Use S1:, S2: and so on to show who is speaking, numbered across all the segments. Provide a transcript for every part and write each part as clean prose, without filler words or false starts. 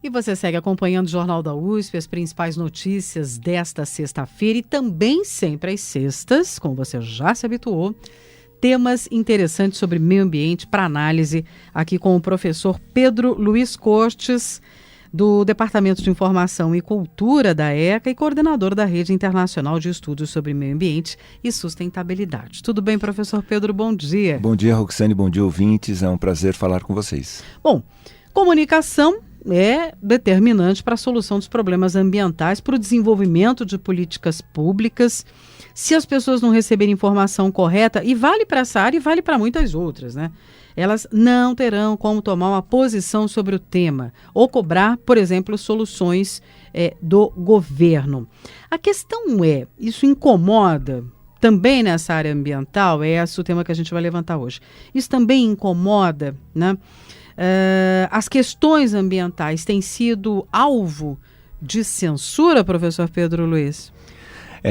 S1: E você segue acompanhando o Jornal da USP, as principais notícias desta sexta-feira e também sempre às sextas, como você já se habituou, temas interessantes sobre meio ambiente para análise aqui com o professor Pedro Luiz Cortes, do Departamento de Informação e Cultura da ECA e coordenador da Rede Internacional de Estudos sobre Meio Ambiente e Sustentabilidade. Tudo bem, professor Pedro? Bom dia.
S2: Bom dia, Roxane. Bom dia, ouvintes. É um prazer falar com vocês.
S1: Bom, comunicação é determinante para a solução dos problemas ambientais, para o desenvolvimento de políticas públicas. Se as pessoas não receberem informação correta, e vale para essa área e vale para muitas outras, né? Elas não terão como tomar uma posição sobre o tema ou cobrar, por exemplo, soluções do governo. A questão é, isso incomoda também nessa área ambiental? É esse o tema que a gente vai levantar hoje. Isso também incomoda, né? As questões ambientais têm sido alvo de censura, professor Pedro Luiz?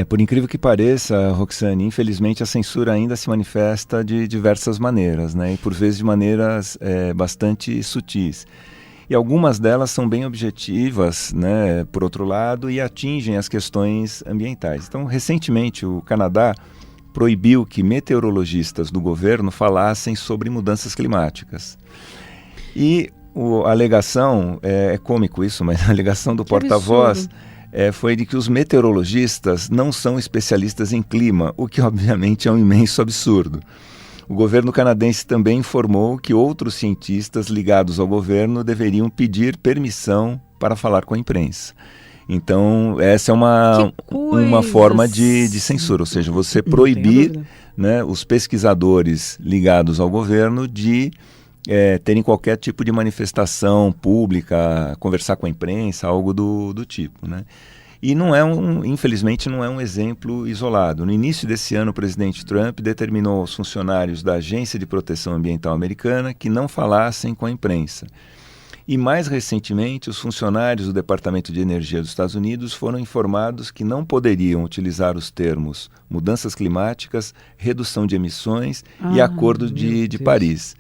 S2: Por incrível que pareça, Roxane, infelizmente a censura ainda se manifesta de diversas maneiras, né? E por vezes de maneiras bastante sutis. E algumas delas são bem objetivas, né, por outro lado, e atingem as questões ambientais. Então, recentemente, o Canadá proibiu que meteorologistas do governo falassem sobre mudanças climáticas. E a alegação, é cômico isso, mas a alegação do porta-voz foi de que os meteorologistas não são especialistas em clima, o que obviamente é um imenso absurdo. O governo canadense também informou que outros cientistas ligados ao governo deveriam pedir permissão para falar com a imprensa. Então, essa é uma forma de censura, ou seja, você proibir, né, os pesquisadores ligados ao governo de terem qualquer tipo de manifestação pública, conversar com a imprensa, algo do tipo, né? E infelizmente não é um exemplo isolado. No início desse ano, o presidente Trump determinou aos funcionários da Agência de Proteção Ambiental Americana que não falassem com a imprensa. E mais recentemente, os funcionários do Departamento de Energia dos Estados Unidos foram informados que não poderiam utilizar os termos mudanças climáticas, redução de emissões e Acordo de Paris.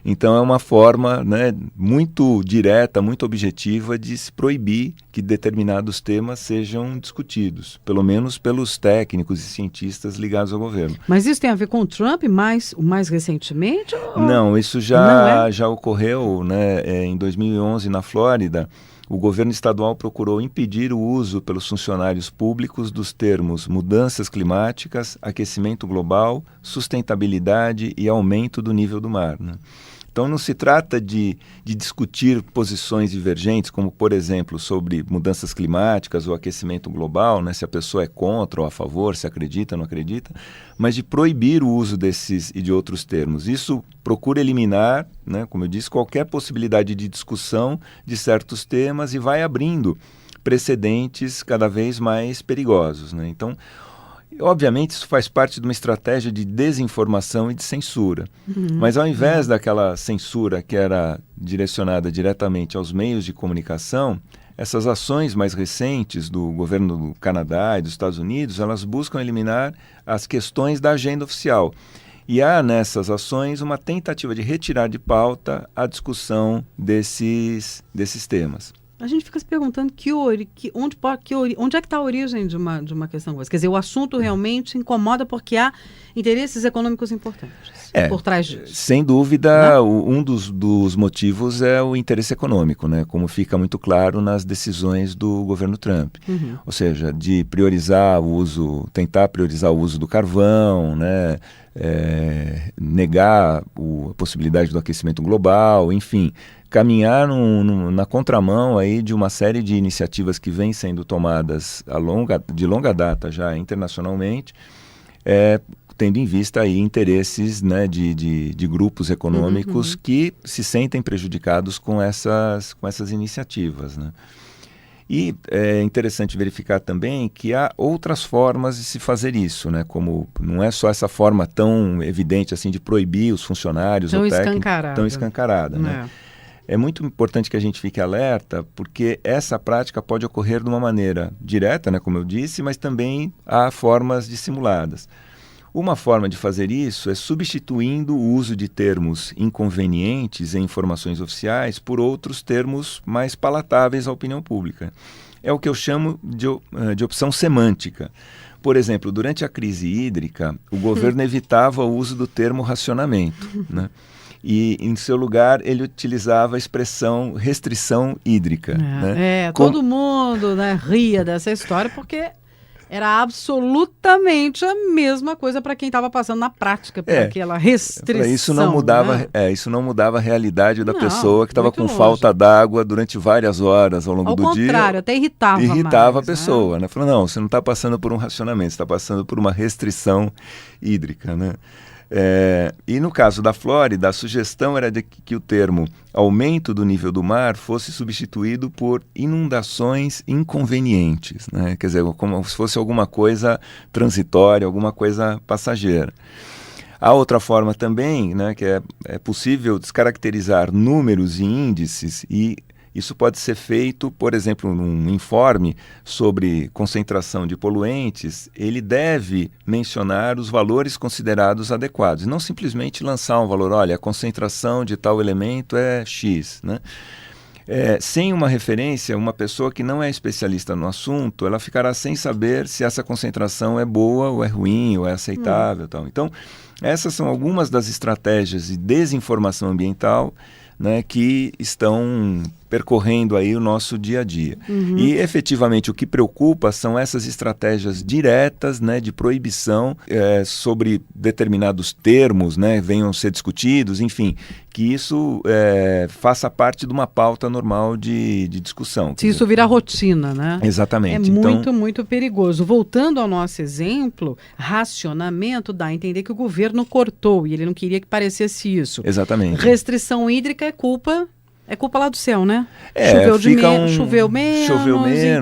S2: Então é uma forma, né, muito direta, muito objetiva de se proibir que determinados temas sejam discutidos, pelo menos pelos técnicos e cientistas ligados ao governo.
S1: Mas isso tem a ver com o Trump mais recentemente?
S2: Não, isso já ocorreu, né, em 2011 na Flórida. O governo estadual procurou impedir o uso pelos funcionários públicos dos termos mudanças climáticas, aquecimento global, sustentabilidade e aumento do nível do mar, né? Então não se trata de discutir posições divergentes, como por exemplo sobre mudanças climáticas ou aquecimento global, né, se a pessoa é contra ou a favor, se acredita ou não acredita, mas de proibir o uso desses e de outros termos. Isso procura eliminar, né, como eu disse, qualquer possibilidade de discussão de certos temas e vai abrindo precedentes cada vez mais perigosos, né? Então, obviamente, isso faz parte de uma estratégia de desinformação e de censura. Mas ao invés daquela censura que era direcionada diretamente aos meios de comunicação, essas ações mais recentes do governo do Canadá e dos Estados Unidos, elas buscam eliminar as questões da agenda oficial. E há nessas ações uma tentativa de retirar de pauta a discussão desses temas.
S1: A gente fica se perguntando onde é que está a origem de uma questão como essa. Quer dizer, o assunto realmente incomoda porque há interesses econômicos importantes por trás disso.
S2: Sem dúvida, um dos motivos é o interesse econômico, né? Como fica muito claro nas decisões do governo Trump. Ou seja, de tentar priorizar o uso do carvão, né? Negar a possibilidade do aquecimento global, enfim, caminhar na contramão aí de uma série de iniciativas que vêm sendo tomadas de longa data já internacionalmente, tendo em vista aí interesses, né, de grupos econômicos que se sentem prejudicados com essas iniciativas, né? E é interessante verificar também que há outras formas de se fazer isso, né? Como não é só essa forma tão evidente assim de proibir os funcionários ou técnicos tão escancarada, né? É muito importante que a gente fique alerta, porque essa prática pode ocorrer de uma maneira direta, né, como eu disse, mas também há formas dissimuladas. Uma forma de fazer isso é substituindo o uso de termos inconvenientes em informações oficiais por outros termos mais palatáveis à opinião pública. É o que eu chamo de opção semântica. Por exemplo, durante a crise hídrica, o governo evitava o uso do termo racionamento, né? E, em seu lugar, ele utilizava a expressão restrição hídrica. Né?
S1: Todo mundo, né, ria dessa história porque era absolutamente a mesma coisa para quem estava passando na prática por aquela restrição.
S2: Isso não mudava, né? Isso não mudava a realidade da pessoa que estava com
S1: longe.
S2: Falta d'água durante várias horas ao longo do dia.
S1: Ao contrário, até irritava mais,
S2: a pessoa, né? Falou, não, você não está passando por um racionamento, você está passando por uma restrição hídrica, né? E no caso da Flórida, a sugestão era de que o termo aumento do nível do mar fosse substituído por inundações inconvenientes, né? Quer dizer, como se fosse alguma coisa transitória, alguma coisa passageira. Há outra forma também, né, que é possível descaracterizar números e índices, e isso pode ser feito, por exemplo, num informe sobre concentração de poluentes, ele deve mencionar os valores considerados adequados, não simplesmente lançar um valor, olha, a concentração de tal elemento é X, né? Sem uma referência, uma pessoa que não é especialista no assunto, ela ficará sem saber se essa concentração é boa ou é ruim, ou é aceitável. Tal. Então, essas são algumas das estratégias de desinformação ambiental, né, que estão percorrendo aí o nosso dia a dia. E efetivamente o que preocupa são essas estratégias diretas, né, de proibição sobre determinados termos, né, venham ser discutidos, enfim, que isso faça parte de uma pauta normal de discussão.
S1: Se isso virar rotina, né?
S2: Exatamente.
S1: É muito perigoso. Voltando ao nosso exemplo, racionamento dá a entender que o governo cortou e ele não queria que parecesse isso.
S2: Exatamente.
S1: Restrição hídrica é culpa lá do céu, né? Choveu menos.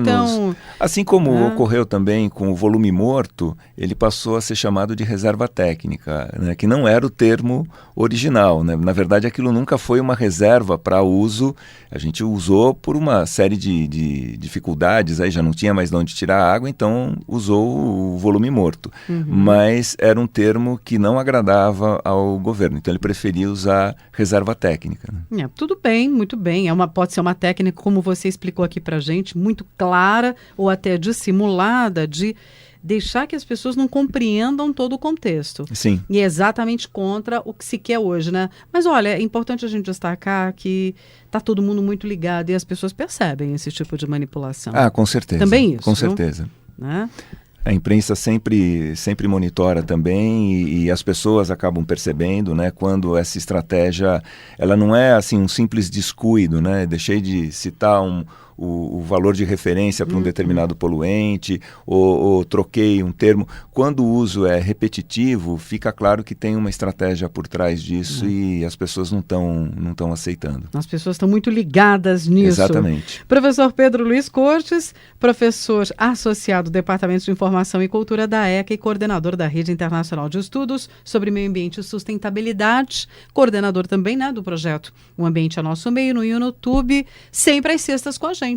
S1: Então,
S2: assim como ocorreu também com o volume morto, ele passou a ser chamado de reserva técnica, né, que não era o termo original, né? Na verdade, aquilo nunca foi uma reserva para uso. A gente usou por uma série de dificuldades, aí já não tinha mais de onde tirar água, então usou o volume morto. Mas era um termo que não agradava ao governo, então ele preferia usar reserva técnica. Né?
S1: Tudo bem, muito bem. Pode ser uma técnica, como você explicou aqui para a gente, muito clara ou até dissimulada, de deixar que as pessoas não compreendam todo o contexto.
S2: Sim.
S1: E é exatamente contra o que se quer hoje, né? Mas olha, é importante a gente destacar que está todo mundo muito ligado e as pessoas percebem esse tipo de manipulação.
S2: Com certeza.
S1: Também isso.
S2: Com certeza.
S1: Né?
S2: A imprensa sempre monitora também e as pessoas acabam percebendo, né, quando essa estratégia, ela não é assim um simples descuido, né? Deixei de citar o valor de referência para um determinado poluente ou troquei um termo. Quando o uso é repetitivo, fica claro que tem uma estratégia por trás disso e as pessoas não estão aceitando.
S1: As pessoas estão muito ligadas nisso.
S2: Exatamente.
S1: Professor Pedro Luiz Cortes, professor associado do Departamento de Informação e Cultura da ECA e coordenador da Rede Internacional de Estudos sobre Meio Ambiente e Sustentabilidade, coordenador também, né, do projeto O Ambiente é Nosso Meio no YouTube, sempre às sextas com a gente.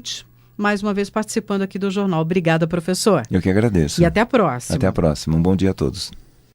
S1: Mais uma vez participando aqui do jornal. Obrigada, professor.
S2: Eu que agradeço.
S1: E até a próxima.
S2: Até a próxima. Um bom dia a todos.